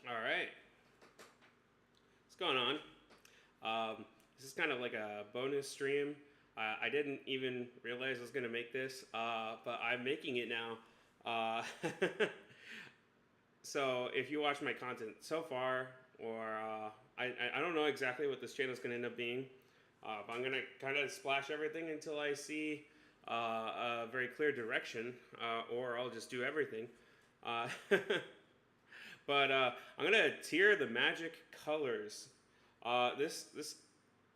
All right, what's going on? This is kind of like a bonus stream. I didn't even realize I was going to make this, but I'm making it now. Uh, so if you watch my content so far, or I don't know exactly what this channel is going to end up being, but I'm going to kind of splash everything until I see a very clear direction, or I'll just do everything. Uh, but I'm gonna tier the magic colors. This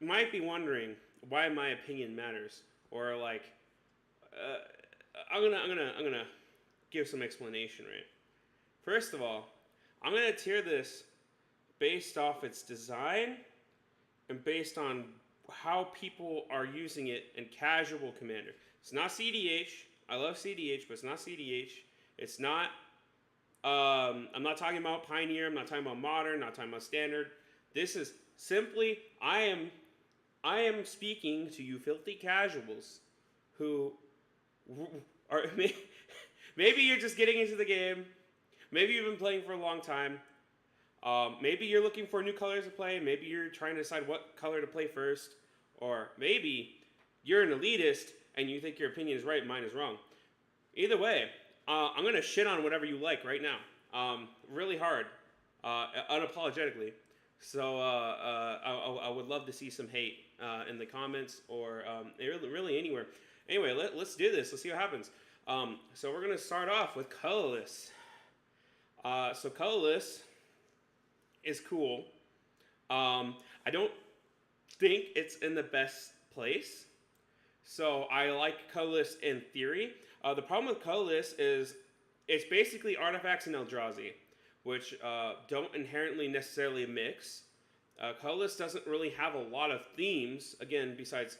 might be wondering why my opinion matters, or like uh, I'm gonna give some explanation. Right. First of all, I'm gonna tier this based off its design and based on how people are using it in casual Commander. It's not CDH. I love CDH, but it's not CDH. It's not I'm not talking about Pioneer. I'm not talking about Modern. I'm not talking about Standard. This is simply I am speaking to you filthy casuals who are maybe you're just getting into the game. Maybe you've been playing for a long time. Maybe you're looking for new colors to play. Maybe you're trying to decide what color to play first. Or maybe you're an elitist and you think your opinion is right and mine is wrong. Either way, I'm gonna shit on whatever you like right now, really hard, unapologetically. So I would love to see some hate in the comments or really anywhere. Anyway, let's do this. Let's see what happens. So we're gonna start off with colorless. So colorless is cool. I don't think it's in the best place. So I like colorless in theory. The problem with colorless is it's basically artifacts and Eldrazi, which don't inherently necessarily mix. Colorless doesn't really have a lot of themes, again, besides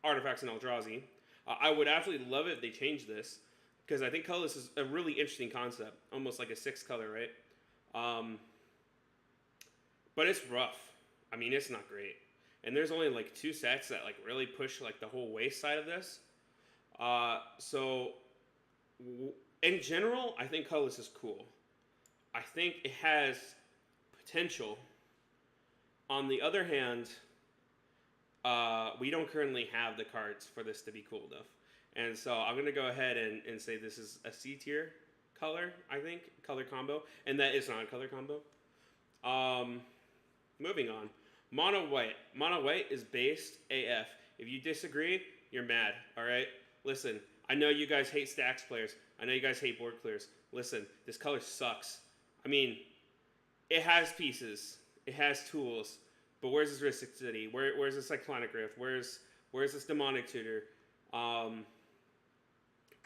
artifacts and Eldrazi. I would absolutely love it if they changed this, because I think colorless is a really interesting concept, almost like a six color, right? Um, but it's rough. I mean, it's not great. And there's only like two sets that like really push like the whole waist side of this. So in general, I think colorless is cool. I think it has potential. On the other hand, we don't currently have the cards for this to be cool enough. And so I'm going to go ahead and say this is a C tier color, I think, color combo. And that is not a color combo. Moving on. Mono white. Mono white is based AF. If you disagree, you're mad, all right? Listen, I know you guys hate stacks players. I know you guys hate board clears. Listen, this color sucks. I mean, it has pieces, it has tools, but where's this Rhystic City? Where's the Cyclonic Rift? Where's this Demonic Tutor? Um,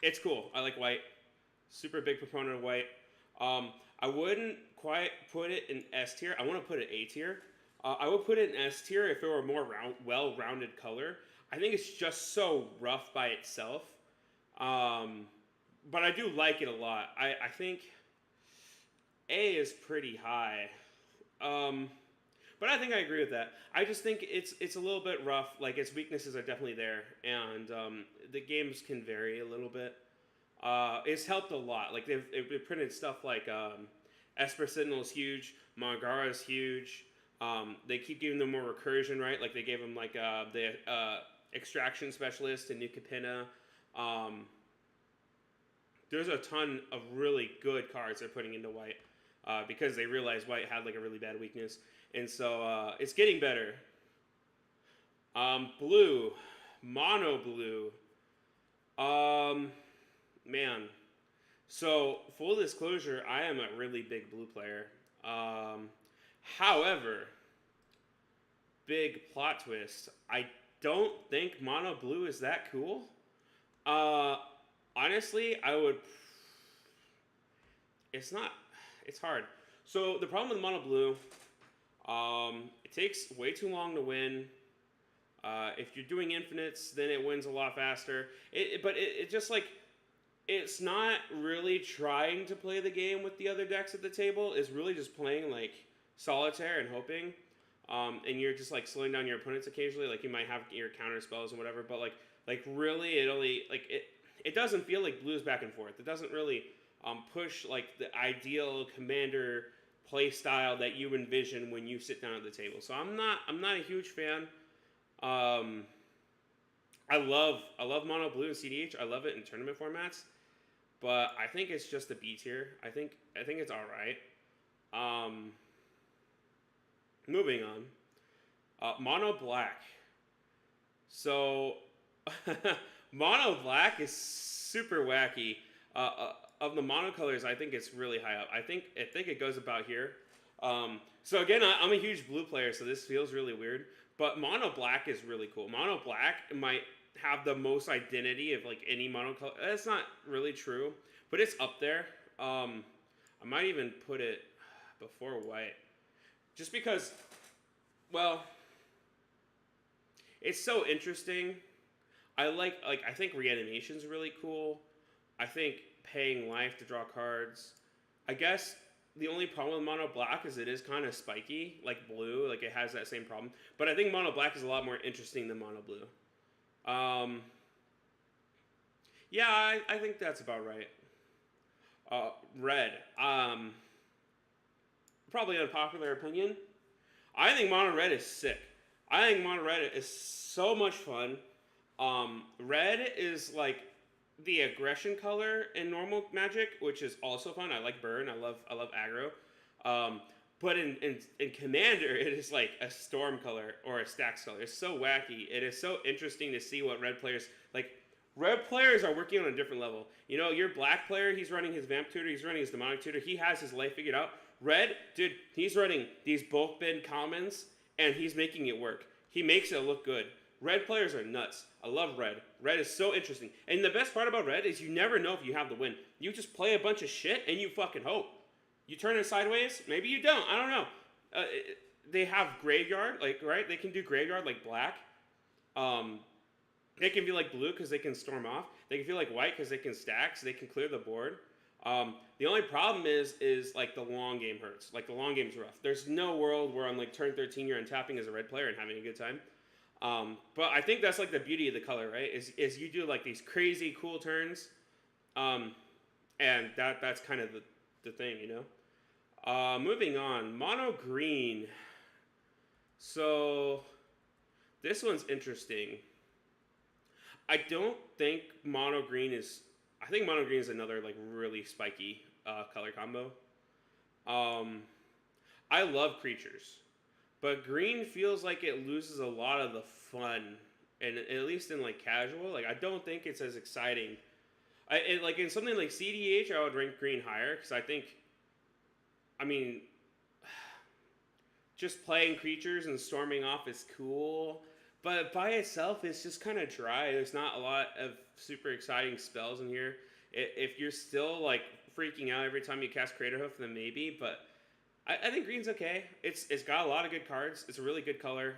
it's cool. I like white. Super big proponent of white. I wouldn't quite put it in S tier. I want to put it A tier. I would put it in S tier if it were a more well-rounded color. I think it's just so rough by itself. But I do like it a lot. I think A is pretty high. But I think I agree with that. I just think it's a little bit rough. Like its weaknesses are definitely there, and the games can vary a little bit. It's helped a lot. Like they've printed stuff like Esper Sentinel is huge, Mangara is huge. They keep giving them more recursion, right? Like they gave them like the extraction specialist and New Capenna. There's a ton of really good cards they're putting into white because they realized white had like a really bad weakness, and so it's getting better. Blue, mono blue. Man. So full disclosure, I am a really big blue player. However, big plot twist. I don't think mono blue is that cool. Uh, Honestly, I would. It's not. It's hard. So the problem with mono blue, it takes way too long to win. If you're doing infinites, then it wins a lot faster. It just like it's not really trying to play the game with the other decks at the table. It's really just playing like solitaire and hoping. And you're just like slowing down your opponents occasionally. Like you might have your counter spells and whatever, but like really it only like it doesn't feel like blues back and forth. It doesn't really push like the ideal commander play style that you envision when you sit down at the table. So I'm not a huge fan. Um, I love mono blue and CDH. I love it in tournament formats, but I think it's just a B tier. I think it's all right. Um, Moving on. Mono black. So mono black is super wacky. Of the monocolors, I think it's really high up. I think it goes about here. So again, I'm a huge blue player, so this feels really weird. But mono black is really cool. Mono black might have the most identity of like any monocolor. That's not really true, but it's up there. I might even put it before white, just because. Well, it's so interesting. I think reanimation's really cool. I think paying life to draw cards. I guess the only problem with mono black is it is kind of spiky, like blue. Like it has that same problem. But I think mono black is a lot more interesting than mono blue. Yeah, I think that's about right. Red. Probably an unpopular opinion. I think mono red is sick. I think mono red is so much fun. Red is like the aggression color in normal Magic, which is also fun. I like burn. I love aggro. But in Commander, it is like a storm color or a stacks color. It's so wacky. It is so interesting to see what red players like. Red players are working on a different level. You know, your black player, he's running his Vamp Tutor, he's running his Demonic Tutor, he has his life figured out. Red, dude, he's running these bulk bin commons, and he's making it work. He makes it look good. Red players are nuts. I love red. Red is so interesting. And the best part about red is you never know if you have the win. You just play a bunch of shit, and you fucking hope. You turn it sideways, maybe you don't. I don't know. They have graveyard, like, right? They can do graveyard like black. They can be like blue because they can storm off. They can feel like white because they can stack, so they can clear the board. The only problem is like the long game hurts. Like the long game's rough. There's no world where on like turn 13 you're untapping as a red player and having a good time. But I think that's like the beauty of the color, right? Is you do like these crazy cool turns, and that's kind of the thing, you know. Moving on, mono green. So this one's interesting. I don't think mono green is. I think mono green is another like really spiky color combo. I love creatures, but green feels like it loses a lot of the fun, and at least in like casual, like I don't think it's as exciting. Like in something like CDH, I would rank green higher because I mean, just playing creatures and storming off is cool. But by itself, it's just kind of dry. There's not a lot of super exciting spells in here. If you're still like freaking out every time you cast Crater Hoof, then maybe. But I think green's okay. It's got a lot of good cards. It's a really good color.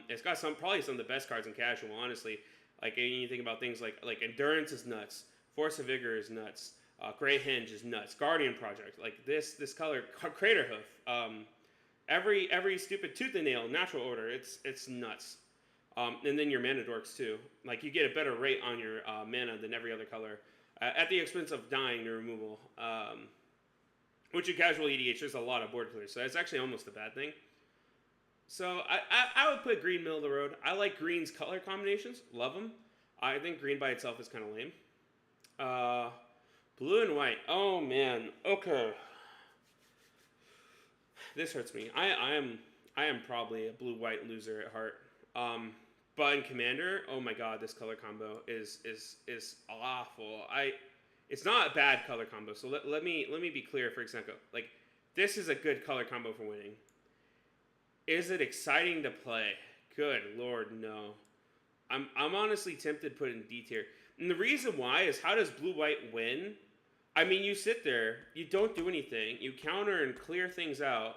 It's got probably some of the best cards in casual, honestly. Like you think about things like Endurance is nuts. Force of Vigor is nuts. Great Hinge is nuts. Guardian Project, like this color, Crater Hoof. Every stupid Tooth and Nail, Natural Order, it's nuts. And then your mana dorks too. Like you get a better rate on your mana than every other color, at the expense of dying to removal. Which in casual EDH there's a lot of board clears, so that's actually almost a bad thing. So I would put green middle of the road. I like green's color combinations, love them. I think green by itself is kind of lame. Blue and white. Oh man. Okay. This hurts me. I am probably a blue-white loser at heart. But in Commander, oh my god, this color combo is awful. It's not a bad color combo. So let me be clear for example. Like this is a good color combo for winning. Is it exciting to play? Good lord, no. I'm honestly tempted to put it in D tier. And the reason why is how does blue-white win? I mean, you sit there, you don't do anything, you counter and clear things out,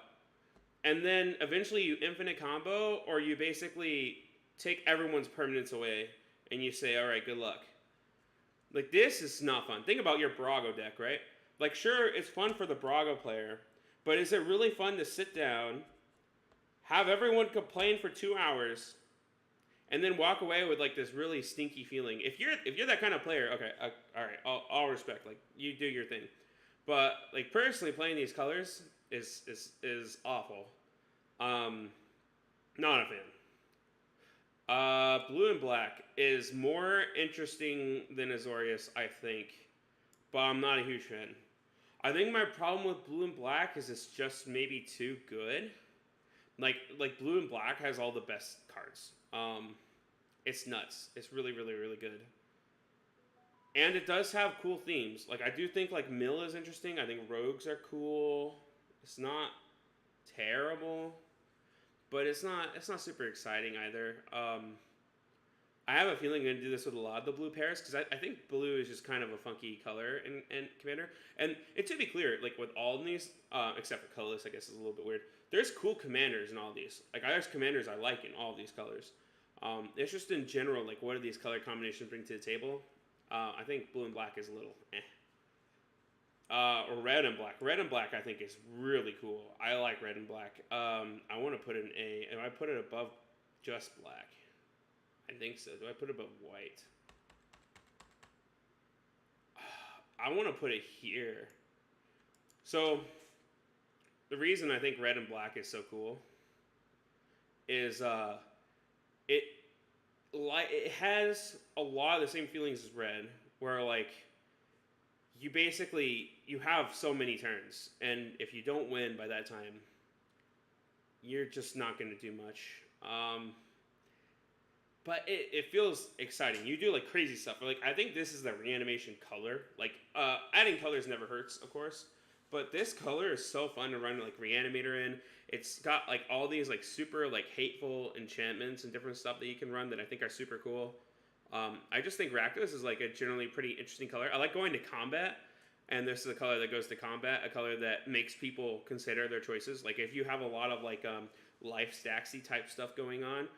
and then eventually you infinite combo, or you basically take everyone's permanence away, and you say, all right, good luck. Like, this is not fun. Think about your Brago deck, right? Like, sure, it's fun for the Brago player, but is it really fun to sit down, have everyone complain for 2 hours, and then walk away with like this really stinky feeling? If you're that kind of player, okay, all right, I'll respect. Like you do your thing, but like personally playing these colors, is awful. Um, Not a fan. Blue and black is more interesting than Azorius, I think, but I'm not a huge fan. I think my problem with blue and black is it's just maybe too good. Like blue and black has all the best cards. It's nuts. It's really really really good. And it does have cool themes. Like I do think like Mill is interesting. I think rogues are cool. It's not terrible, but it's not super exciting either. I have a feeling I'm going to do this with a lot of the blue pairs because I think blue is just kind of a funky color in Commander. And to be clear, like with all of these, except for colorless, I guess is a little bit weird. There's cool commanders in all of these. Like there's commanders I like in all of these colors. It's just in general, like what do these color combinations bring to the table? I think blue and black is a little eh. Or red and black. Red and black I think is really cool. I like red and black. I want to put an A. If I put it above just black, I think so. Do I put it above white? I want to put it here. So the reason I think red and black is so cool is it it has a lot of the same feelings as red, where like you have so many turns, and if you don't win by that time, you're just not going to do much. But it feels exciting. You do like crazy stuff. Like I think this is the reanimation color. Like adding colors never hurts, of course, but this color is so fun to run like reanimator in. It's got like all these like super like hateful enchantments and different stuff that you can run that I think are super cool. I just think Rakdos is like a generally pretty interesting color. I like going to combat, and this is a color that goes to combat, a color that makes people consider their choices. Like if you have a lot of like life stacksy type stuff going on,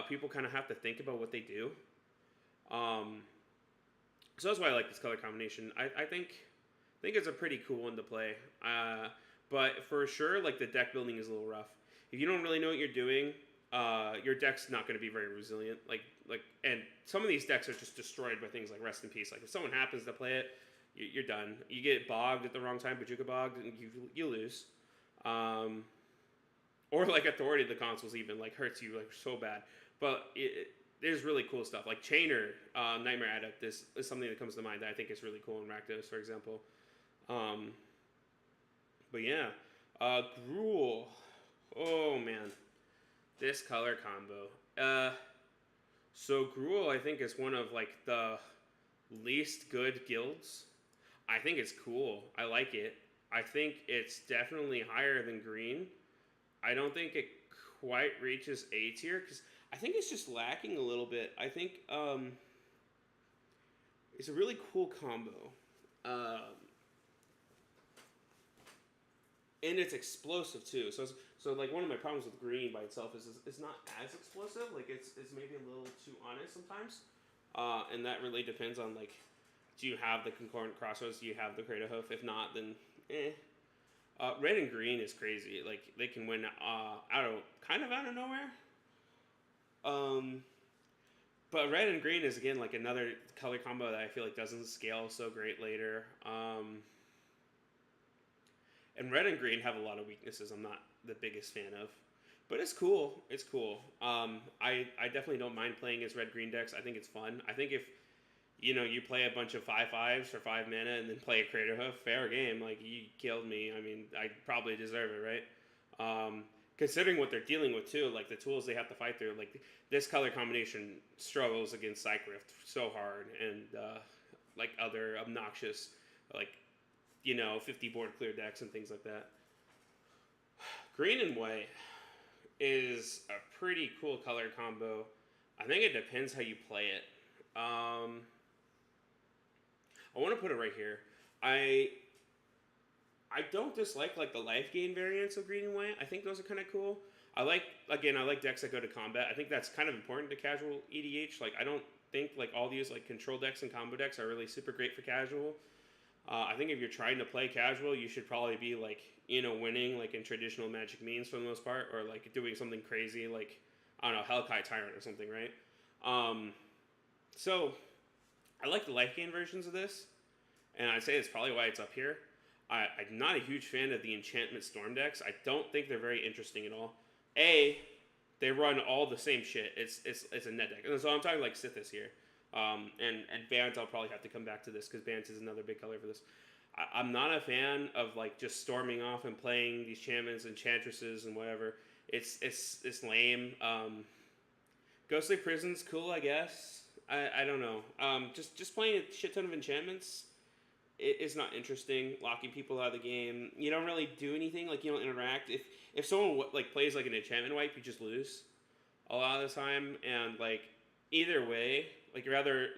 people kind of have to think about what they do. So that's why I like this color combination. I think it's a pretty cool one to play. But for sure, like the deck building is a little rough. If you don't really know what you're doing, your deck's not going to be very resilient. And some of these decks are just destroyed by things like Rest in Peace. Like if someone happens to play it, you're done. You get bogged at the wrong time, Bajuka bogged, and you lose. Or like Authority of the Consoles even like hurts you like so bad. But there's really cool stuff like Chainer, Nightmare Adept. This is something that comes to mind that I think is really cool in Rakdos, for example. But yeah, Gruul. Oh man, this color combo. So Gruul, I think, is one of like the least good guilds. I think it's cool. I like it. I think it's definitely higher than green. I don't think it quite reaches A tier because I think it's just lacking a little bit. I think it's a really cool combo. And it's explosive too. So like one of my problems with green by itself is it's not as explosive. Like it's maybe a little too honest sometimes. And that really depends on like, do you have the concurrent crossroads? Do you have the Crater Hoof? If not, then eh. Red and green is crazy. Like they can win out of nowhere. But red and green is again like another color combo that I feel like doesn't scale so great later. And red and green have a lot of weaknesses I'm not the biggest fan of. But it's cool. It's cool. I definitely don't mind playing as red-green decks. I think it's fun. I think if, you play a bunch of 5/5s for 5 mana and then play a Crater Hoof, fair game. Like, you killed me. I mean, I probably deserve it, right? Considering what they're dealing with, too, like the tools they have to fight through. Like, this color combination struggles against Cycrift so hard. And, like, other obnoxious, like, 50 board clear decks and things like that. Green and white is a pretty cool color combo. I think it depends how you play it. I want to put it right here. I don't dislike like the life gain variants of green and white. I think those are kind of cool. I like decks that go to combat. I think that's kind of important to casual EDH. Like I don't think like all these like control decks and combo decks are really super great for casual. I think if you're trying to play casual, you should probably be like, winning like in traditional Magic means for the most part, or like doing something crazy like, I don't know, Hellkite Tyrant or something, right? So I like the life gain versions of this, and I'd say it's probably why it's up here. I'm not a huge fan of the enchantment storm decks. I don't think they're very interesting at all. They run all the same shit. It's a net deck, and so I'm talking like Sithis here, and Bant. I'll probably have to come back to this because Bant is another big color for this. I'm not a fan of like just storming off and playing these enchantments and enchantresses and whatever. It's lame. Ghostly Prison's cool, I guess. I don't know. Just playing a shit ton of enchantments is not interesting. Locking people out of the game. You don't really do anything. Like, you don't interact. If someone like plays like an enchantment wipe, you just lose a lot of the time. And like either way, like rather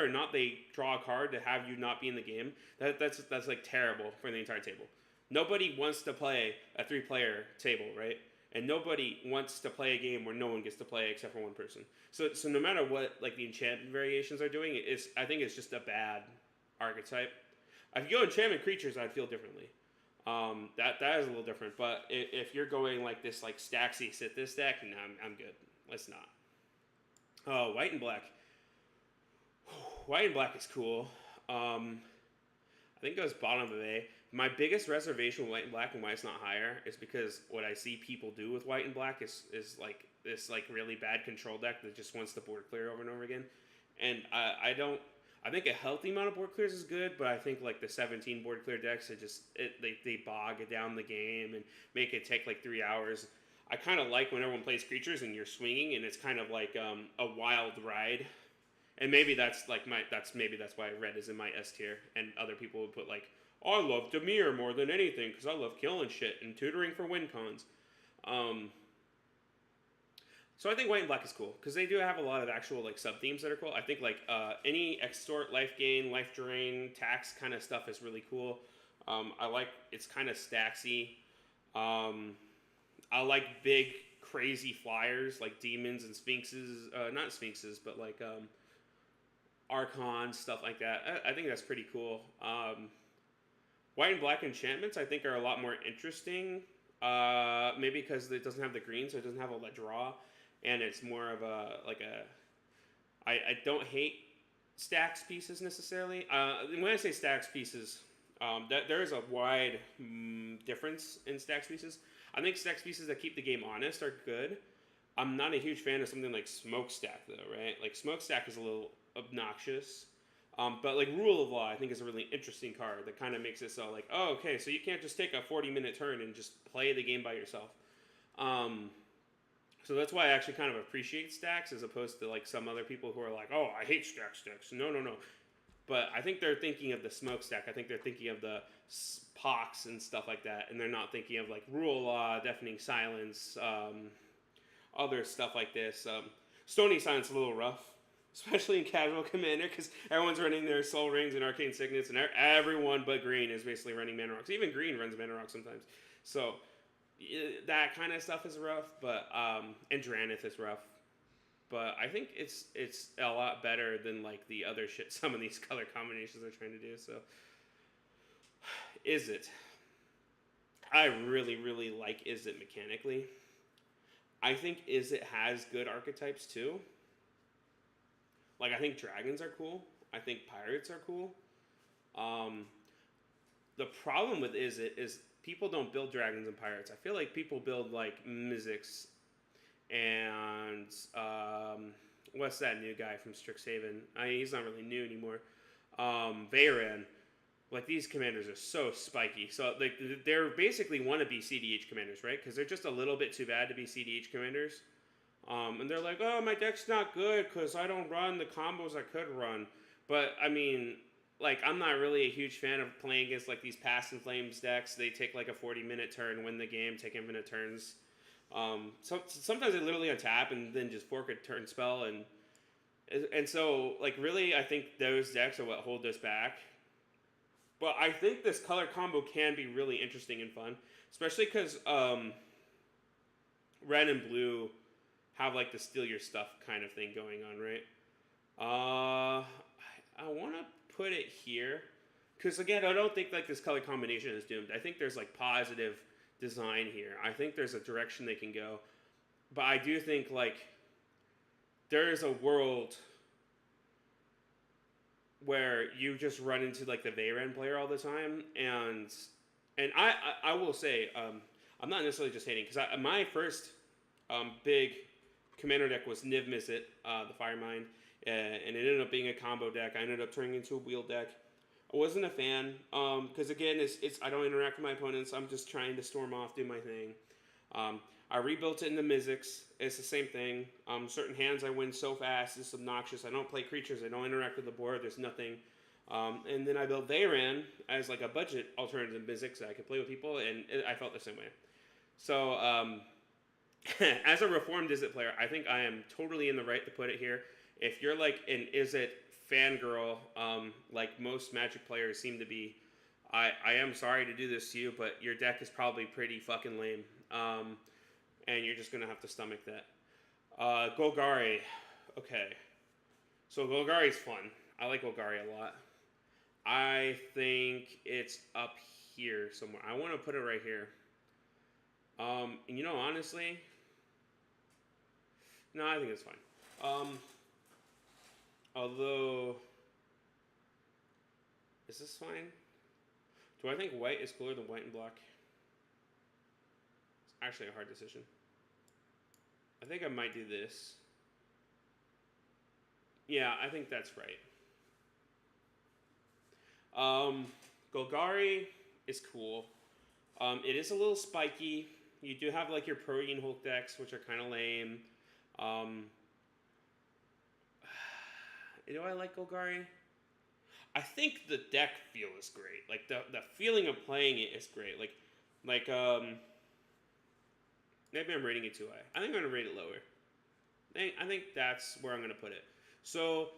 or not they draw a card to have you not be in the game. That's like terrible for the entire table. Nobody wants to play a 3-player table, right? And nobody wants to play a game where no one gets to play except for one person. So no matter what like the enchantment variations are doing, I think it's just a bad archetype. If you go enchantment creatures, I'd feel differently. That is a little different. But if you're going like this like Staxy Sithis deck, no, I'm good. Let's not. Oh, white and black. White and black is cool. I think it goes bottom of A. My biggest reservation with white and black and why it's not higher is because what I see people do with white and black is like this like really bad control deck that just wants to board clear over and over again. And I think a healthy amount of board clears is good, but I think like the 17 board clear decks, they bog it down the game and make it take like 3 hours. I kind of like when everyone plays creatures and you're swinging and it's kind of like a wild ride. And maybe that's why red is in my S tier, and other people would put like, I love Dimir more than anything because I love killing shit and tutoring for win cons. So I think white and black is cool because they do have a lot of actual like sub themes that are cool. I think like any extort, life gain, life drain, tax kind of stuff is really cool. I like it's kind of stacksy. I like big crazy flyers like demons and sphinxes, not sphinxes, but like archons, stuff like that. I think that's pretty cool. White and black enchantments I think are a lot more interesting. Maybe because it doesn't have the green, so it doesn't have all that draw. And it's more of I don't hate stacks pieces necessarily. When I say stacks pieces, there is a wide difference in stacks pieces. I think stacks pieces that keep the game honest are good. I'm not a huge fan of something like Smokestack though, right? Like Smokestack is a little obnoxious. But like Rule of Law I think is a really interesting card that kind of makes it so like, oh, okay, so you can't just take a 40-minute turn and just play the game by yourself. So that's why I actually kind of appreciate stacks as opposed to like some other people who are like, oh, I hate stacks. No. But I think they're thinking of the Smokestack. I think they're thinking of the pox and stuff like that. And they're not thinking of like Rule of Law, Deafening Silence, other stuff like this. Stony Silence is a little rough, especially in casual Commander because everyone's running their Soul Rings and Arcane Signets. And everyone but green is basically running Mana Rocks. Even green runs Mana Rocks sometimes. So that kind of stuff is rough, but and Dranith is rough, but I think it's a lot better than like the other shit some of these color combinations are trying to do. So Izzet, I really like Izzet mechanically. I think Izzet has good archetypes too. Like I think dragons are cool. I think pirates are cool. The problem with Izzet is people don't build dragons and pirates. I feel like people build like Mizzix and what's that new guy from Strixhaven? He's not really new anymore. Veyran. Like these commanders are so spiky. So like they're basically wannabe CDH commanders, right? Because they're just a little bit too bad to be CDH commanders. And they're like, oh, my deck's not good because I don't run the combos I could run. But I mean, like, I'm not really a huge fan of playing against, like, these Past in Flames decks. They take, like, a 40-minute turn, win the game, take infinite turns. Sometimes they literally untap and then just fork a turn spell. And so, like, really, I think those decks are what hold us back. But I think this color combo can be really interesting and fun. Especially because red and blue have, like, the steal your stuff kind of thing going on, right? I want to put it here because again I don't think like this color combination is doomed. I think there's like positive design here. I think there's a direction they can go, but I do think like there is a world where you just run into like the Veyran player all the time and And I will say, I'm not necessarily just hating because my first big commander deck was Niv Mizzet, the Firemind, and it ended up being a combo deck. I ended up turning into a wheel deck. I wasn't a fan because again, it's I don't interact with my opponents. I'm just trying to storm off, do my thing. I rebuilt it into Mizzix. It's the same thing. Certain hands I win so fast, it's obnoxious. I don't play creatures. I don't interact with the board. There's nothing. And then I built Veyran as like a budget alternative to Mizzix that I could play with people, and I felt the same way. So as a reformed Izzet player, I think I am totally in the right to put it here. If you're like an Izzet fangirl, like most Magic players seem to be, I am sorry to do this to you, but your deck is probably pretty fucking lame. And you're just going to have to stomach that. Golgari. Okay. So Golgari's fun. I like Golgari a lot. I think it's up here somewhere. I want to put it right here. And you know, honestly, no, I think it's fine. Although, is this fine? Do I think white is cooler than white and black? It's actually a hard decision. I think I might do this. Yeah, I think that's right. Golgari is cool. It is a little spiky. You do have like your Protean Hulk decks, which are kind of lame. Do I like Golgari? I think the deck feel is great. Like the feeling of playing it is great. Like maybe I'm rating it too high. I think I'm gonna rate it lower. I think that's where I'm gonna put it. So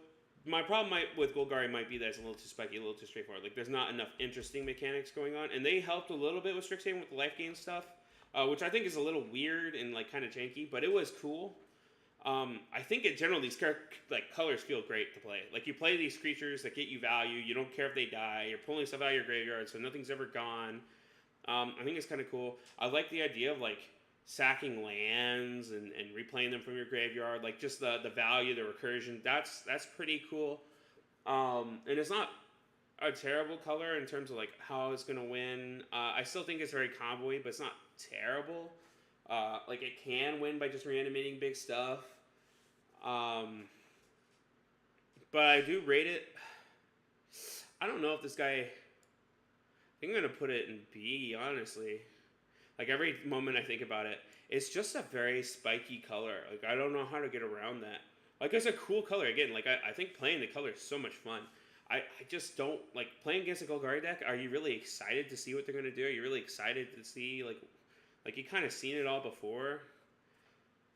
my problem with Golgari might be that it's a little too spiky, a little too straightforward. Like there's not enough interesting mechanics going on, and they helped a little bit with Strixhaven with the life gain stuff, which I think is a little weird and like kind of janky, but it was cool. I think in general these colors feel great to play. Like you play these creatures that get you value. You don't care if they die. You're pulling stuff out of your graveyard, so nothing's ever gone. I think it's kind of cool. I like the idea of like sacking lands and replaying them from your graveyard. Like just the value, the recursion. That's pretty cool. And it's not a terrible color in terms of like how it's gonna win. I still think it's very combo-y, but it's not terrible. Like it can win by just reanimating big stuff. But I do rate it. I don't know if this guy. I think I'm gonna put it in B, honestly. Like every moment I think about it, it's just a very spiky color. Like I don't know how to get around that. Like it's a cool color again. Like I think playing the color is so much fun. I just don't like playing against a Golgari deck. Are you really excited to see what they're gonna do? Are you really excited to see like you kind of seen it all before?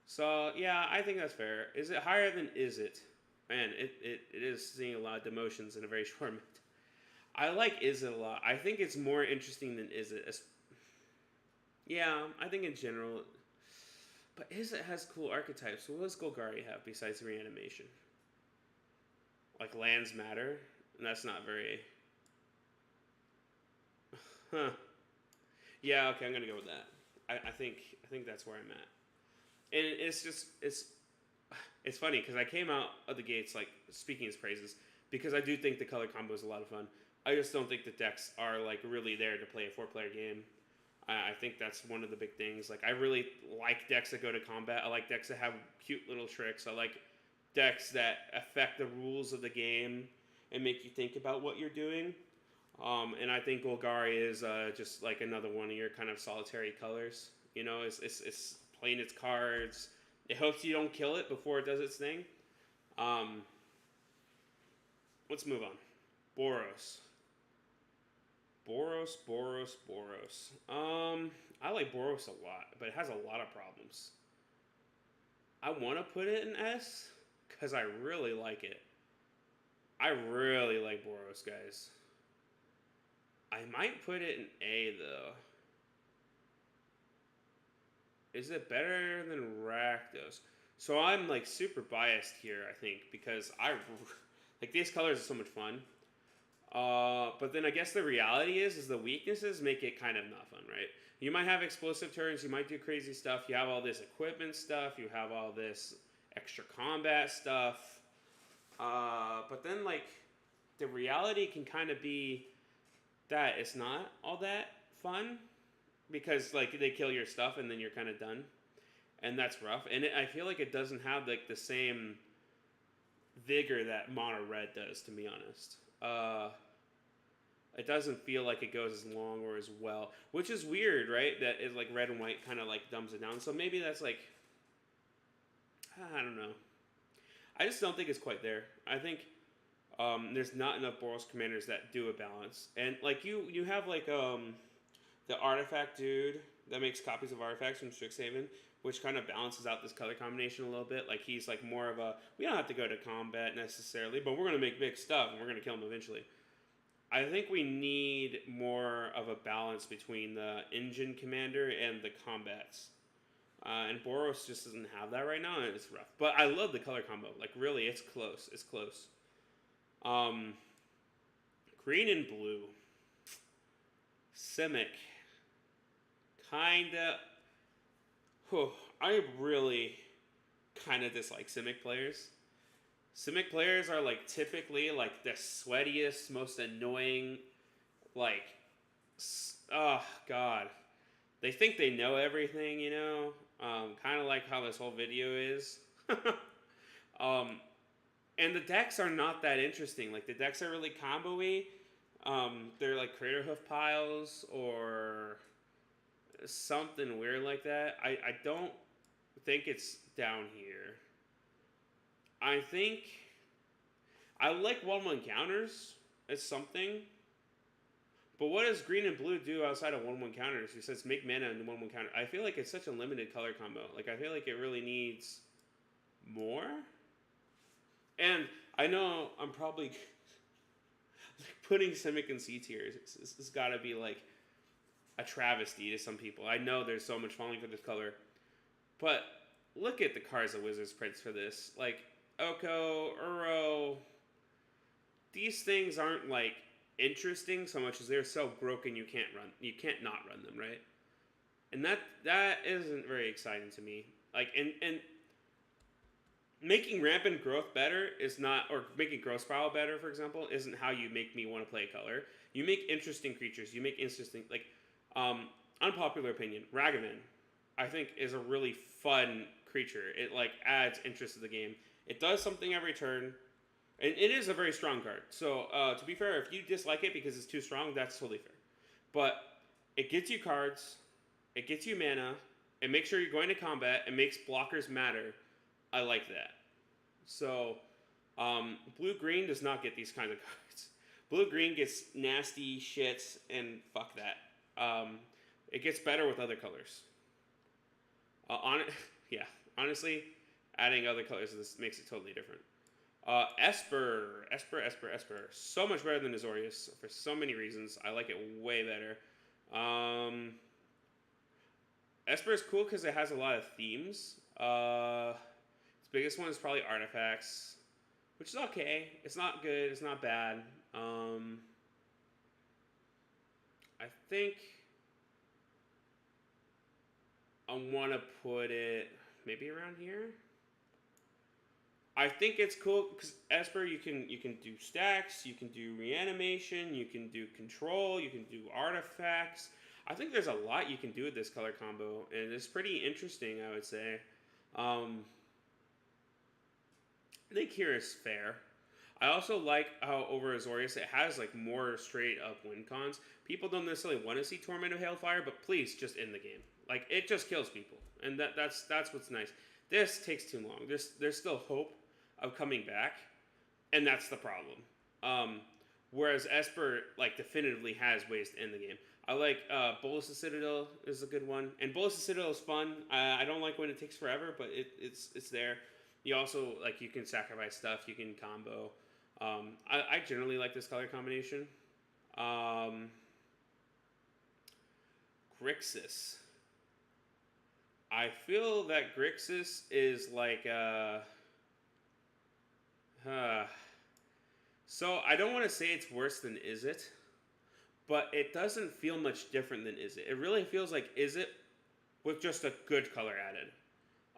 So yeah, I think that's fair. Is it higher than Izzet? Man, it is seeing a lot of demotions in a very short minute. I like Izzet a lot. I think it's more interesting than Izzet. Yeah, I think in general. But Izzet has cool archetypes. What does Golgari have besides reanimation? Like lands matter? And that's not very... Huh. Yeah, okay, I'm going to go with that. I think that's where I'm at. And it's funny because I came out of the gates like speaking his praises because I do think the color combo is a lot of fun. I just don't think the decks are like really there to play a 4-player game. I think that's one of the big things. Like I really like decks that go to combat. I like decks that have cute little tricks. I like decks that affect the rules of the game and make you think about what you're doing. And I think Golgari is just like another one of your kind of solitary colors. You know, it's playing its cards. It hopes you don't kill it before it does its thing. Let's move on. Boros. I like Boros a lot, but it has a lot of problems. I want to put it in S because I really like it. I really like Boros, guys. I might put it in A, though. Is it better than Rakdos? So I'm, like, super biased here, I think, because like, these colors are so much fun. But then I guess the reality is the weaknesses make it kind of not fun, right? You might have explosive turns, you might do crazy stuff, you have all this equipment stuff, you have all this extra combat stuff. But then, like, the reality can kind of be that it's not all that fun because like they kill your stuff and then you're kind of done, and that's rough. And I feel like it doesn't have like the same vigor that mono red does, to be honest. It doesn't feel like it goes as long or as well, which is weird, right? That is like red and white kind of like dumbs it down. So maybe that's like, I don't know. I just don't think it's quite there. I think there's not enough Boros commanders that do a balance, and like you have like the artifact dude that makes copies of artifacts from Strixhaven, which kind of balances out this color combination a little bit. Like he's like more of a, we don't have to go to combat necessarily, but we're gonna make big stuff and we're gonna kill him eventually. I think we need more of a balance between the engine commander and the combats. And Boros just doesn't have that right now, and it's rough. But I love the color combo. Like, really, it's close. It's close. Green and blue. Simic. Kinda. I really kind of dislike Simic players. Simic players are like typically like the sweatiest, most annoying, like, oh god, they think they know everything, you know, kind of like how this whole video is. And the decks are not that interesting. Like the decks are really combo-y. They're like Crater Hoof piles or something weird like that. I don't think it's down here. I think I like 1/1 counters as something, but what does green and blue do outside of 1/1 counters? He says make mana into 1/1 counter. I feel like it's such a limited color combo. Like I feel like it really needs more. And I know I'm probably like putting Simic in C tier. It's got to be like a travesty to some people. I know there's so much falling for this color, but look at the cards of Wizards prints for this. Like Oko, Uro, these things aren't like interesting so much as they're so broken you can't not run them, right? And that isn't very exciting to me. Like and making rampant growth better is not, or making growth spiral better, for example, isn't how you make me want to play color. You make interesting creatures. You make interesting, like, unpopular opinion, Ragavan, I think, is a really fun creature. It like adds interest to the game. It does something every turn, and it is a very strong card. So to be fair, if you dislike it because it's too strong, that's totally fair. But it gets you cards, it gets you mana, it makes sure you're going to combat, it makes blockers matter. I like that. So blue-green does not get these kinds of cards. Blue-green gets nasty shits, and fuck that. It gets better with other colors. Honestly, adding other colors to this makes it totally different. Esper. So much better than Azorius for so many reasons. I like it way better. Esper is cool because it has a lot of themes. Its biggest one is probably artifacts, which is okay. It's not good. It's not bad. I think I want to put it maybe around here. I think it's cool because Esper, you can do stacks, you can do reanimation, you can do control, you can do artifacts. I think there's a lot you can do with this color combo, and it's pretty interesting, I would say. I think here is fair. I also like how over Azorius it has like more straight up win cons. People don't necessarily want to see Torment of Hailfire, but please just end the game. Like it just kills people, and that's what's nice. This takes too long. There's still hope of coming back, and that's the problem. Whereas Esper like definitively has ways to end the game. I like Bolas' Citadel is a good one, and Bolas' Citadel is fun. I don't like when it takes forever, but it's there. You also like you can sacrifice stuff, you can combo. I generally like this color combination. Grixis. I feel that Grixis is like so I don't want to say it's worse than Izzet, but it doesn't feel much different than Izzet. It really feels like Izzet with just a good color added.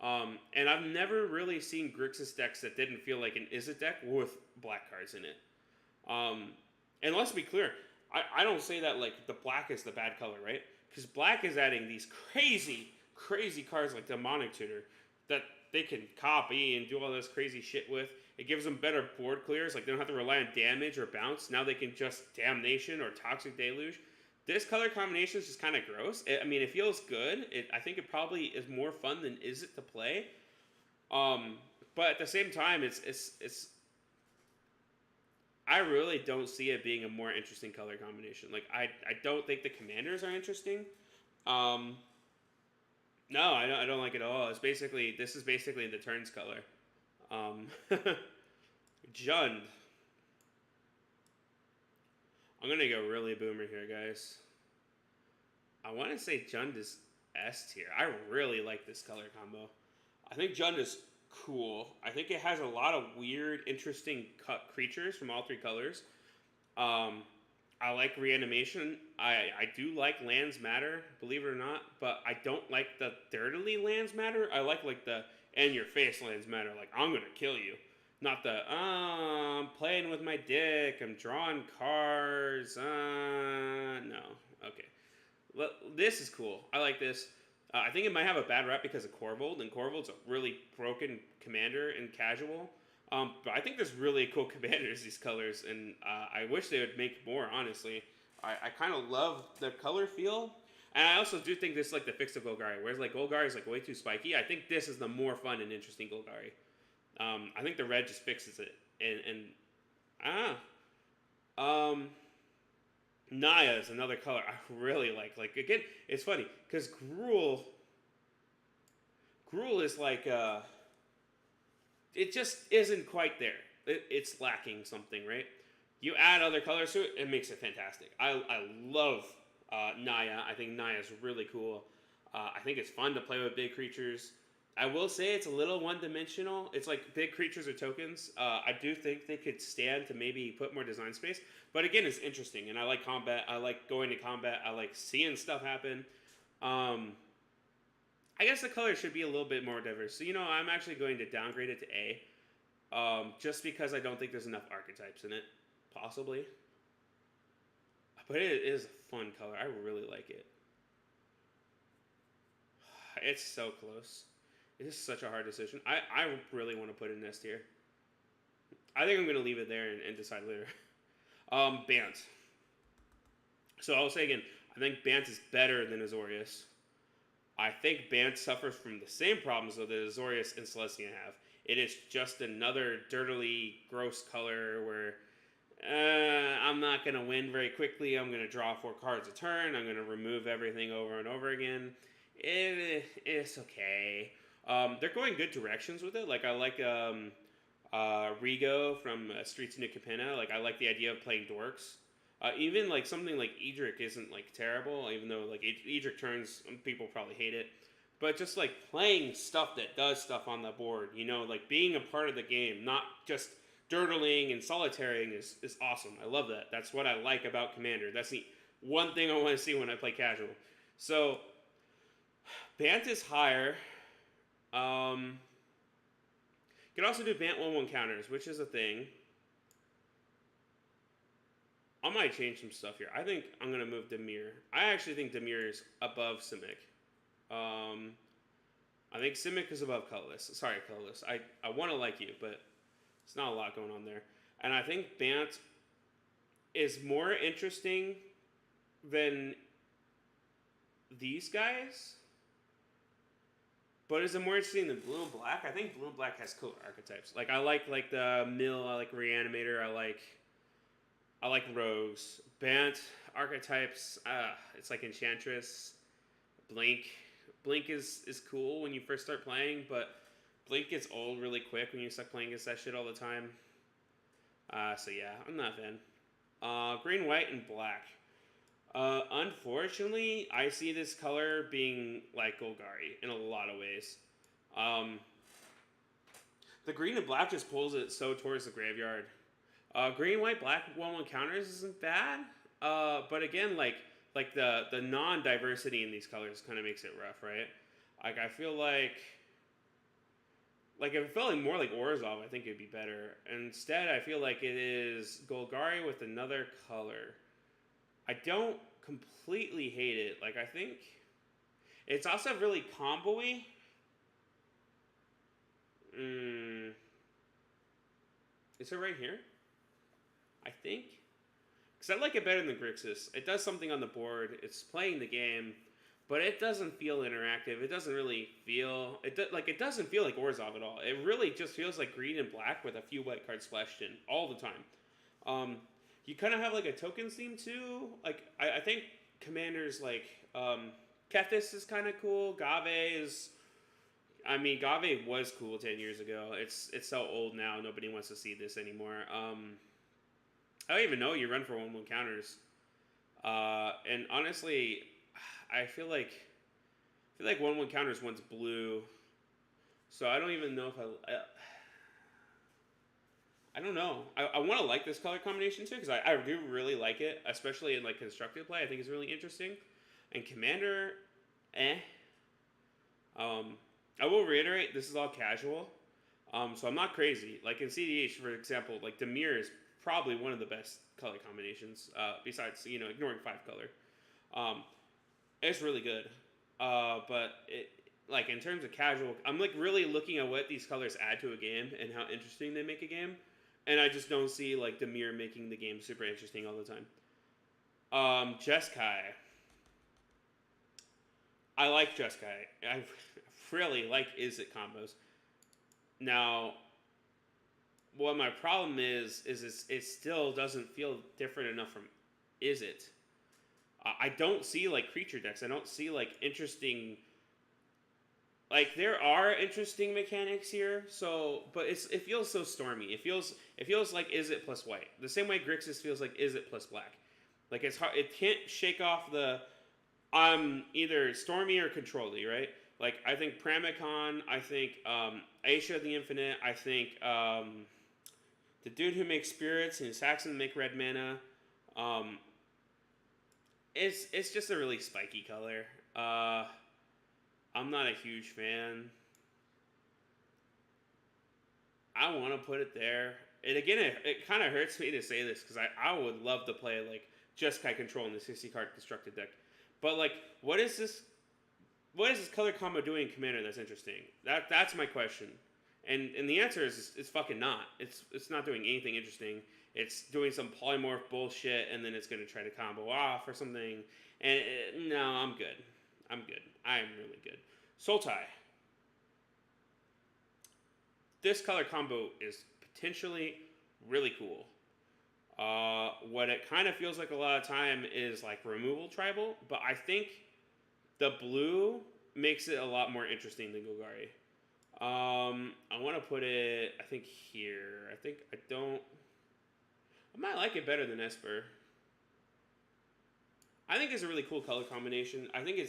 And I've never really seen Grixis decks that didn't feel like an Izzet deck with black cards in it. And let's be clear, I don't say that like the black is the bad color, right? Because black is adding these crazy cards like Demonic Tutor that they can copy and do all this crazy shit with. It gives them better board clears. Like they don't have to rely on damage or bounce. Now they can just Damnation or Toxic Deluge. This color combination is just kind of gross. I mean, it feels good. I think it probably is more fun than is it to play. But at the same time, it's. I really don't see it being a more interesting color combination. Like I don't think the commanders are interesting. Um, no, I don't like it at all. This is basically the turns color. Um, Jund. I'm gonna go really boomer here, guys. I want to say Jund is S tier. I really like this color combo. I think Jund is cool. I think it has a lot of weird, interesting cut creatures from all three colors. I like Reanimation. I do like Lands Matter, believe it or not, but I don't like the dirtily Lands Matter. I like the in your face Lands Matter. Like I'm gonna kill you, not the I'm playing with my dick. I'm drawing cards. No, okay. Well, this is cool. I like this. I think it might have a bad rep because of Corvold, and Corvold's a really broken commander in casual. But I think there's really cool commanders, these colors, and I wish they would make more, honestly. I kind of love the color feel, and I also do think this is like the fix of Golgari, whereas like Golgari is like way too spiky. I think this is the more fun and interesting Golgari. I think the red just fixes it, Naya is another color I really like. Like again, it's funny because Gruul is like it just isn't quite there. It's lacking something, right? You add other colors to it, it makes it fantastic. I love Naya. I think Naya is really cool. I think it's fun to play with big creatures. I will say it's a little one-dimensional. It's like big creatures or tokens. I do think they could stand to maybe put more design space. But again, it's interesting, and I like combat. I like going to combat. I like seeing stuff happen. I guess the color should be a little bit more diverse. So, I'm actually going to downgrade it to A. Just because I don't think there's enough archetypes in it. Possibly. But it is a fun color. I really like it. It's so close. It is such a hard decision. I really want to put it in S tier. I think I'm going to leave it there and decide later. Bant. So I'll say again, I think Bant is better than Azorius. I think Bant suffers from the same problems that Azorius and Celestia have. It is just another dirtily gross color where I'm not going to win very quickly. I'm going to draw 4 cards a turn. I'm going to remove everything over and over again. It's okay. They're going good directions with it. Like, I like Rigo from Streets of New Capenna. Like, I like the idea of playing dorks. Even like something like Edric isn't like terrible, even though like Edric turns, people probably hate it. But just like playing stuff that does stuff on the board, like being a part of the game, not just dirtling and solitarying is awesome. I love that. That's what I like about Commander. That's the one thing I want to see when I play casual. So Bant is higher. You can also do Bant 1/1 counters, which is a thing. I might change some stuff here. I think I'm going to move Dimir. I actually think Dimir is above Simic. I think Simic is above Colorless. Sorry, Colorless. I want to like you, but it's not a lot going on there. And I think Bant is more interesting than these guys. But is it more interesting than Blue and Black? I think Blue and Black has cooler archetypes. Like, I like the Mill. I like Reanimator. I like Rogues. Bant archetypes, it's like Enchantress. Blink. Blink is cool when you first start playing, but Blink gets old really quick when you start playing against that shit all the time. So yeah, I'm not a fan. Green, white, and black. Unfortunately, I see this color being like Golgari in a lot of ways. The green and black just pulls it so towards the graveyard. Green, white, black 1/1 counters isn't bad. But again, like the non-diversity in these colors kind of makes it rough, right? Like I feel like if it felt like more like Orzhov, I think it'd be better. Instead, I feel like it is Golgari with another color. I don't completely hate it. Like, I think it's also really combo-y. Is it right here? I think. Because I like it better than Grixis. It does something on the board. It's playing the game, but it doesn't feel interactive. It doesn't really feel it doesn't feel like Orzhov at all. It really just feels like green and black with a few white cards splashed in all the time. You kind of have like a tokens theme too. Like I think commanders like Kethis is kind of cool. Gave is. I mean, Gave was cool 10 years ago. It's so old now. Nobody wants to see this anymore. I don't even know you run for 1/1 counters. And honestly, I feel like 1/1 counters once blue. So I don't even know if I don't know. I want to like this color combination too because I do really like it, especially in like constructed play. I think it's really interesting. And commander, eh. I will reiterate, this is all casual. So I'm not crazy. Like in CDH, for example, like Dimir is probably one of the best color combinations, besides, ignoring 5 color. It's really good. But it, like in terms of casual, I'm like really looking at what these colors add to a game and how interesting they make a game. And I just don't see like Dimir making the game super interesting all the time. Jeskai. I like Jeskai. I really like Izzet combos. Now, what my problem is it still doesn't feel different enough from Izzet. I don't see like creature decks. I don't see like interesting. Like there are interesting mechanics here, but it feels so stormy. It feels like Izzet plus white. The same way Grixis feels like Izzet plus black. Like it's hard. It can't shake off the either stormy or controlly, right? Like I think Pramikon, I think Aisha the Infinite, I think the dude who makes spirits and Saxon make red mana. It's just a really spiky color. I'm not a huge fan. I want to put it there. And again, it kind of hurts me to say this because I would love to play like Jeskai Control in the 60 card constructed deck. But like, what is this color combo doing in Commander that's interesting? That's my question. And the answer is it's fucking not. It's not doing anything interesting. It's doing some polymorph bullshit, and then it's going to try to combo off or something. And no, I'm good. I'm really good. Sultai. This color combo is potentially really cool. What it kind of feels like a lot of time is like removal tribal, but I think the blue makes it a lot more interesting than Golgari. I want to put it, I think here. I might like it better than Esper. I think it's a really cool color combination. I think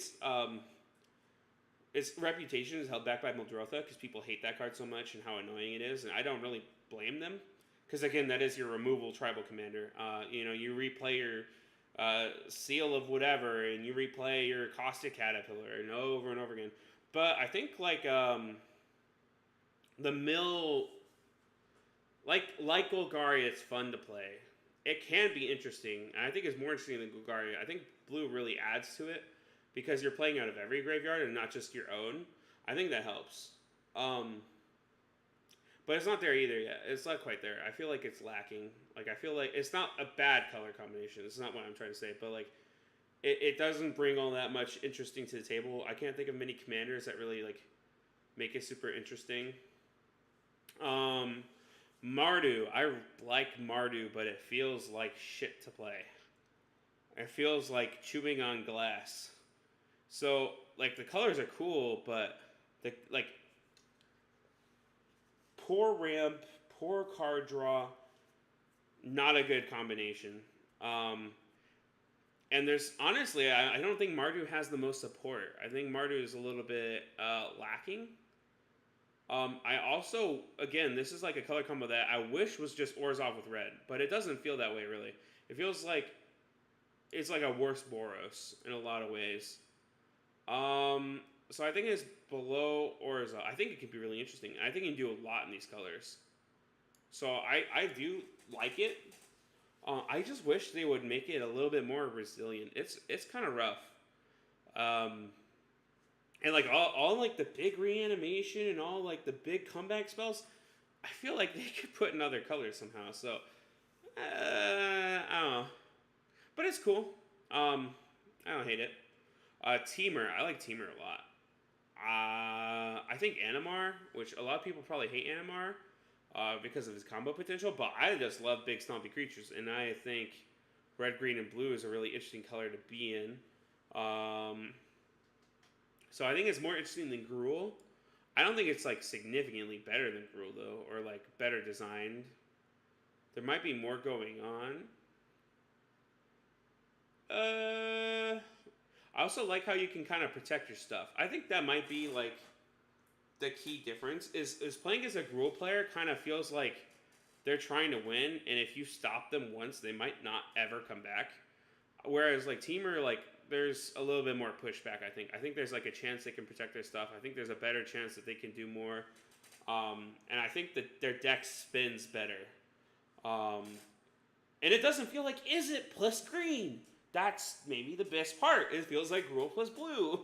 its reputation is held back by Muldrotha because people hate that card so much and how annoying it is, and I don't really blame them. Because again, that is your removal tribal commander. You replay your Seal of whatever, and you replay your Caustic Caterpillar, and over again. But I think like the mill, like Golgari, it's fun to play. It can be interesting, and I think it's more interesting than Golgari. I think blue really adds to it because you're playing out of every graveyard and not just your own. I think that helps. But it's not there either yet. It's not quite there. I feel like it's lacking. Like, I feel like it's not a bad color combination. It's not what I'm trying to say. But, like, it doesn't bring all that much interesting to the table. I can't think of many commanders that really, like, make it super interesting. Mardu. I like Mardu, but it feels like shit to play. It feels like chewing on glass. So, like, the colors are cool, but, poor ramp, poor card draw, not a good combination. And there's, honestly, I don't think Mardu has the most support. I think Mardu is a little bit lacking. I also, again, this is like a color combo that I wish was just Orzhov with red, but it doesn't feel that way, really. It feels like it's like a worse Boros in a lot of ways. So I think it's below Orzhov. I think it could be really interesting. I think you can do a lot in these colors. So I do like it. I just wish they would make it a little bit more resilient. It's kind of rough. Um, and like all like the big reanimation and all like the big comeback spells, I feel like they could put in other colors somehow. So I don't know, but it's cool. I don't hate it. Teamer, I like Teamer a lot. I think Animar, which a lot of people probably hate Animar because of his combo potential, but I just love big stompy creatures, and I think red, green, and blue is a really interesting color to be in. So I think it's more interesting than Gruul. I don't think it's like significantly better than Gruul though, or like better designed. There might be more going on. I also like how you can kind of protect your stuff. I think that might be like the key difference is playing as a Gruul player kind of feels like they're trying to win, and if you stop them once, they might not ever come back. Whereas like Teamer, like there's a little bit more pushback. I think there's like a chance they can protect their stuff. I think there's a better chance that they can do more, and I think that their deck spins better. And it doesn't feel like is it plus green. That's maybe the best part. It feels like Gruul plus blue.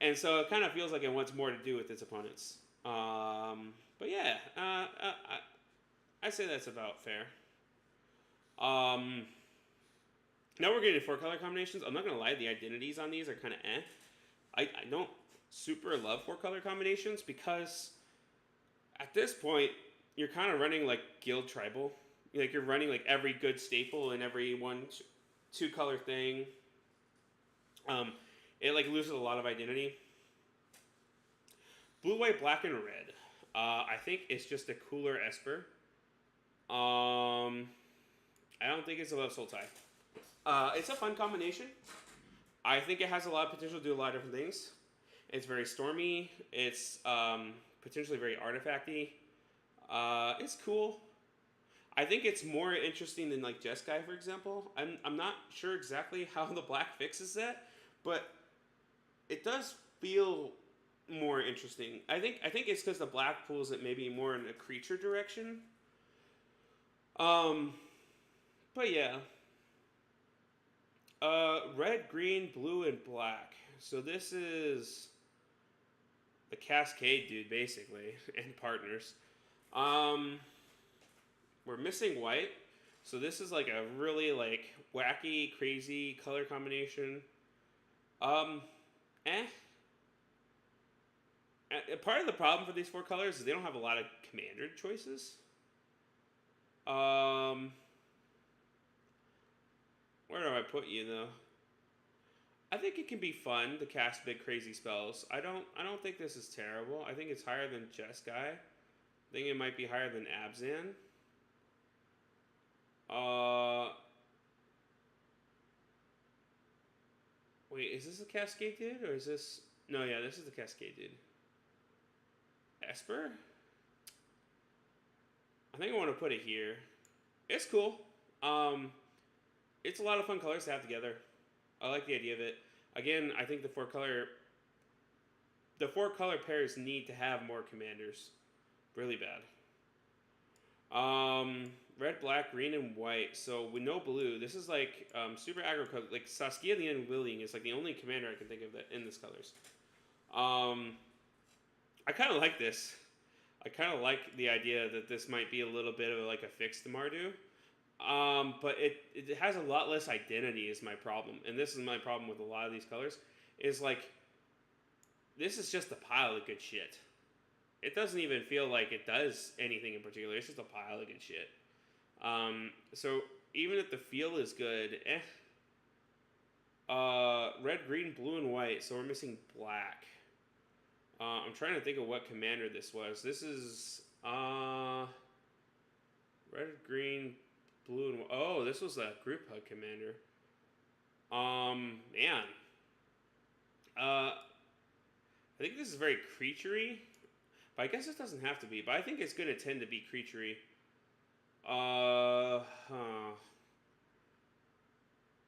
And so it kind of feels like it wants more to do with its opponents. But yeah, I say that's about fair. Now we're getting to 4-color combinations. I'm not going to lie, the identities on these are kind of eh. I don't super love 4-color combinations because at this point, you're kind of running like Guild Tribal. Like you're running like every good staple and every 2-color thing. It like loses a lot of identity. Blue, white, black, and red. I think it's just a cooler Esper. I don't think it's above Sultai. It's a fun combination. I think it has a lot of potential to do a lot of different things. It's very stormy. It's potentially very artifacty. It's cool. I think it's more interesting than like Jeskai, for example. I'm not sure exactly how the black fixes that, but it does feel more interesting. I think it's because the black pulls it maybe more in a creature direction. But yeah. Red, green, blue, and black. So this is the Cascade dude, basically, and partners. We're missing white. So this is like a really like wacky, crazy color combination. Part of the problem for these 4 colors is they don't have a lot of commander choices. Where do I put you though? I think it can be fun to cast big crazy spells. I don't think this is terrible. I think it's higher than Jeskai. I think it might be higher than Abzan. Wait, is this a Cascade dude or is this? No, yeah, this is the Cascade dude. Esper? I think I want to put it here. It's cool. It's a lot of fun colors to have together. I like the idea of it. Again, I think the 4-color pairs need to have more commanders. Really bad. Red, black, green, and white. So with no blue, this is like super aggro color. Like Saskia the Unwilling is like the only commander I can think of that in this colors. I kind of like this. I kind of like the idea that this might be a little bit of like a fixed Mardu. But it has a lot less identity is my problem. And this is my problem with a lot of these colors. Is like, this is just a pile of good shit. It doesn't even feel like it does anything in particular. It's just a pile of good shit. So even if the feel is good, red, green, blue, and white. So we're missing black. I'm trying to think of what commander this was. This is red, green, blue, and oh, this was a group hug commander. Man. I think this is very creaturey, but I guess it doesn't have to be. But I think it's going to tend to be creaturey. I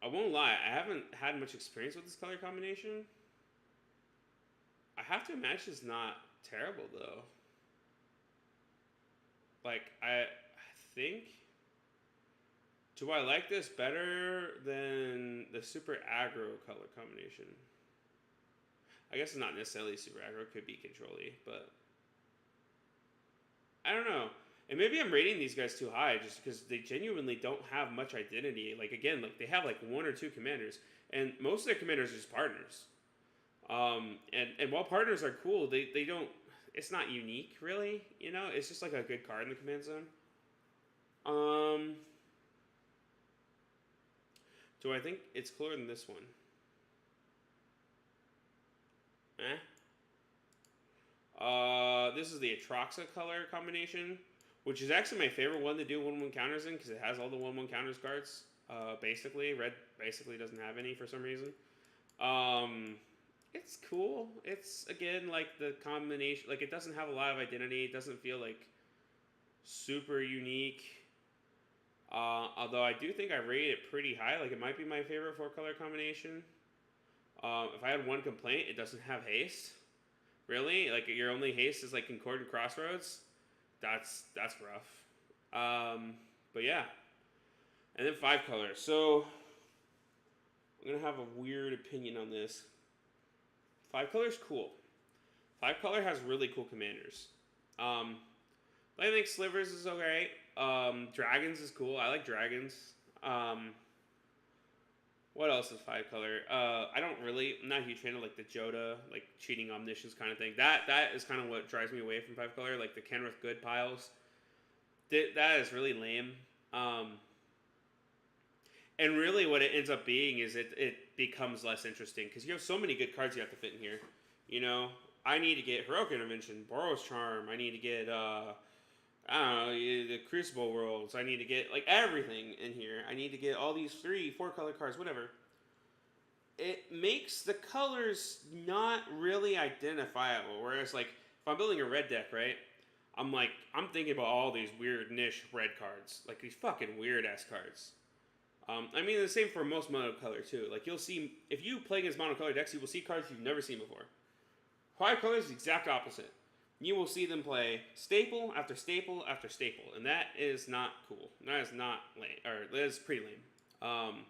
won't lie. I haven't had much experience with this color combination. I have to imagine it's not terrible, though. Like, I think Do I like this better than the super aggro color combination? I guess it's not necessarily super aggro. It could be control-y, but I don't know. And maybe I'm rating these guys too high just because they genuinely don't have much identity. Like, again, like they have like one or two commanders, and most of their commanders are just partners. And while partners are cool, they don't. It's not unique, really. You know, it's just like a good card in the command zone. Um, do I think it's cooler than this one? Eh. This is the Atroxa color combination, which is actually my favorite one to do 1/1 counters in because it has all the 1/1 counters cards. Basically, red basically doesn't have any for some reason. It's cool. It's again like the combination. Like it doesn't have a lot of identity. It doesn't feel like super unique. Although I do think I rate it pretty high. Like it might be my favorite 4-color combination. If I had one complaint, it doesn't have haste. Really? Like your only haste is like Concordant Crossroads? That's rough. But yeah. And then 5-color. So I'm gonna have a weird opinion on this. 5-color is cool. 5-color has really cool commanders. I think Slivers is okay. Dragons is cool. I like dragons. What else is 5-color? I'm not a huge fan of like the Joda, like cheating omniscience kind of thing. That is kind of what drives me away from 5-color, like the Kenrith Good piles. That is really lame. And really what it ends up being is it becomes less interesting because you have so many good cards you have to fit in here. You know, I need to get Heroic Intervention, Boros Charm. I need to get I don't know, the Crucible Worlds. I need to get like everything in here. I need to get all these 3-4-color cards, whatever. It makes the colors not really identifiable. Whereas like if I'm building a red deck, right? I'm thinking about all these weird niche red cards, like these fucking weird ass cards. I mean the same for most monocolor too. Like you'll see if you play against monocolor decks, you will see cards you've never seen before. 5-color is the exact opposite. You will see them play staple after staple after staple, and that is not cool. That is not lame, or that is pretty lame.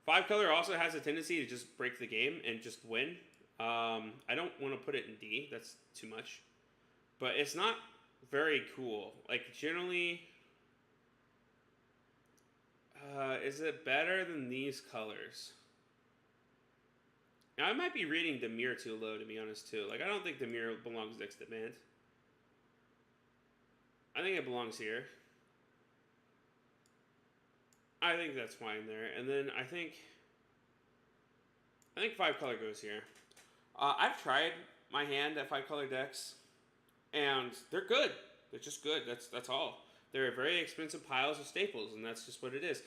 5-color also has a tendency to just break the game and just win. I don't want to put it in D. That's too much. But it's not very cool. Like, generally, is it better than these colors? Now, I might be reading Dimir too low, to be honest, too. Like, I don't think Dimir belongs next to Band. I think it belongs here. I think that's fine there. And then I think 5-color goes here. I've tried my hand at 5-color decks, and they're good. They're just good. That's all. They're very expensive piles of staples, and that's just what it is.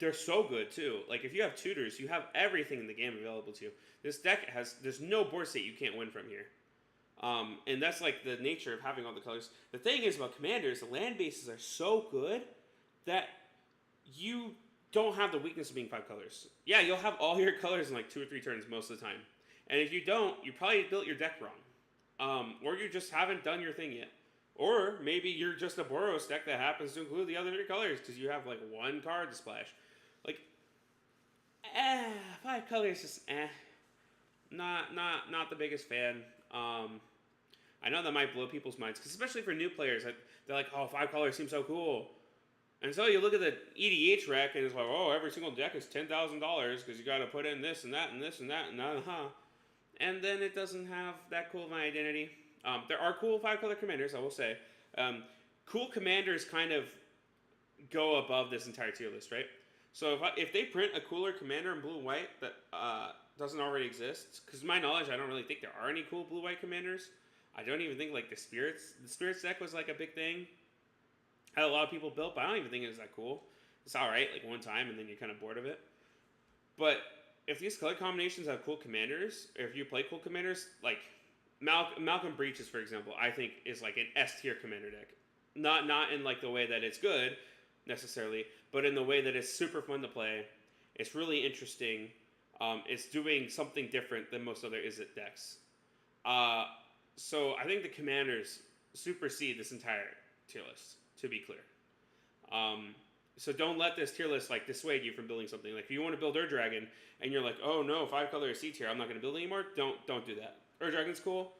They're so good too. Like if you have tutors, you have everything in the game available to you. This deck there's no board state you can't win from here. And that's like the nature of having all the colors. The thing is about commanders, the land bases are so good that you don't have the weakness of being 5 colors. Yeah, you'll have all your colors in like 2 or 3 turns most of the time. And if you don't, you probably built your deck wrong. Or you just haven't done your thing yet. Or maybe you're just a Boros deck that happens to include the other 3 colors because you have like 1 card to splash. Like, 5 colors just not the biggest fan. I know that might blow people's minds, because especially for new players, they're like, oh, 5 colors seems so cool. And so you look at the EDH rack, and it's like, oh, every single deck is $10,000 because you got to put in this and that and this and that and and then it doesn't have that cool of an identity. There are cool 5-color commanders, I will say. Cool commanders kind of go above this entire tier list, right? So if they print a cooler commander in blue-white that doesn't already exist, because to my knowledge, I don't really think there are any cool blue-white commanders. I don't even think like the Spirits deck was like a big thing. Had a lot of people built, but I don't even think it was that cool. It's alright, like one time, and then you're kind of bored of it. But if these color combinations have cool commanders, or if you play cool commanders, like Malcolm Breaches, for example, I think is like an S tier commander deck. Not in like the way that it's good necessarily, but in the way that it's super fun to play. It's really interesting. It's doing something different than most other Izzet decks. So I think the commanders supersede this entire tier list, to be clear. So don't let this tier list like dissuade you from building something. Like if you want to build Ur Dragon and you're like, oh no, 5 color is C tier, I'm not going to build anymore. Don't do that. Ur Dragon's cool.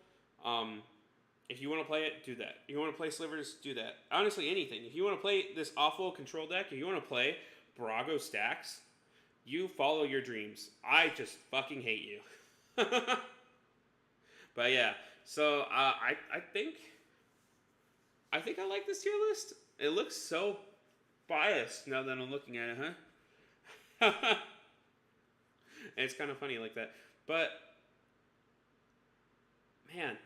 If you want to play it, do that. If you want to play Slivers, do that. Honestly, anything. If you want to play this awful control deck, if you want to play Brago stacks, you follow your dreams. I just fucking hate you. But yeah, so I think I like this tier list. It looks so biased now that I'm looking at it, huh? And it's kind of funny like that. But man,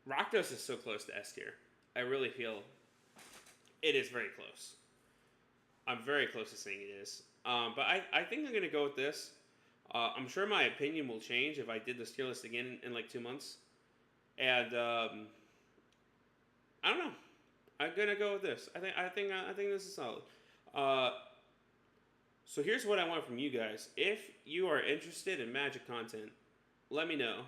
Rakdos is so close to S tier. I really feel it is very close. I'm very close to saying it is. But I think I'm going to go with this. I'm sure my opinion will change if I did this tier list again in like 2 months. And I don't know. I'm gonna go with this. I think this is solid. So here's what I want from you guys. If you are interested in Magic content, let me know.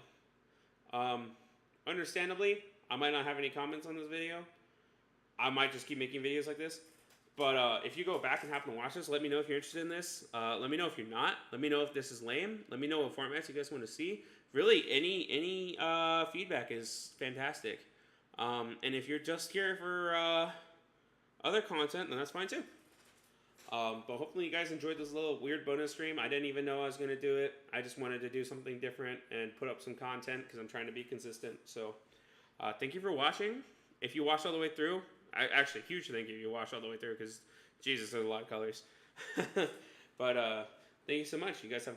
Understandably, I might not have any comments on this video. I might just keep making videos like this. But if you go back and happen to watch this, let me know if you're interested in this. Let me know if you're not. Let me know if this is lame. Let me know what formats you guys want to see. Really, any feedback is fantastic. And if you're just here for other content, then that's fine too. But hopefully you guys enjoyed this little weird bonus stream. I didn't even know I was going to do it. I just wanted to do something different and put up some content because I'm trying to be consistent. So thank you for watching. If you watched all the way through, actually, huge thank you if you watched all the way through because, Jesus, there's a lot of colors. But thank you so much. You guys have